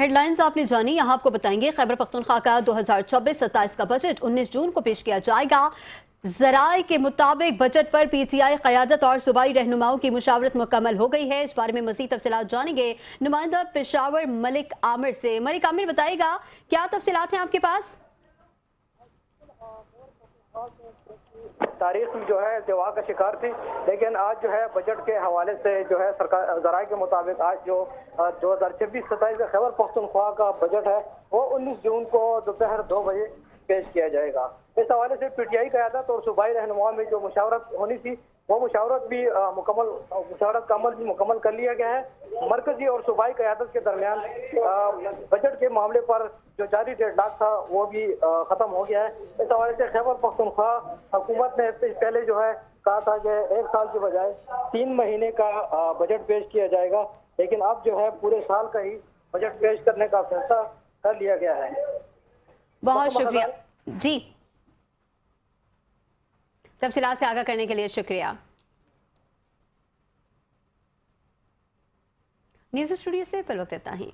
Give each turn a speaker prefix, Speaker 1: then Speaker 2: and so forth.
Speaker 1: Headlines आपने जानी, यहाँ आपको बताएंगे खैबर पख्तूनख्वा का 2024-27 का बजट 19 जून को पेश किया जाएगा। ज़राए के मुताबिक बजट पर पीटीआई क़यादत और सूबाई रहनुमाओं की मुशावरत मुकम्मल हो गई है। इस बारे में मज़ीद तफसीलात जानेंगे नुमाइंदा पेशावर मलिक आमिर से। मलिक आमिर, बताइएगा क्या तफसीलात हैं आपके पास?
Speaker 2: तारीख जो है दवा का शिकार थी, लेकिन आज जो है बजट के हवाले से जो है सरकार ज़राए के मुताबिक आज जो 2026-27 का खैबर पख्तूनख्वा का बजट है वो 19 जून को दोपहर 2 बजे पेश किया जाएगा। इस हवाले से पीटीआई क़यादत और सूबाई रहनुमा में जो मुशावरत होनी थी वो मुशावरत का अमल भी मुकम्मल कर लिया गया है। मरकजी और सूबाई क़यादत के दरमियान बजट के मामले पर जो जारी डेडलॉक था वो भी ख़त्म हो गया है। इस हवाले से खैबर पख्तूनख्वा हुकूमत ने पहले जो है कहा था कि 1 साल के बजाय 3 महीने का बजट पेश किया जाएगा, लेकिन अब जो है पूरे साल का ही बजट पेश करने का फैसला कर लिया गया है।
Speaker 1: बहुत शुक्रिया जी, तफसीलात से आगाह करने के लिए शुक्रिया। न्यूज़ स्टूडियो से फिल वक्त इतना ही।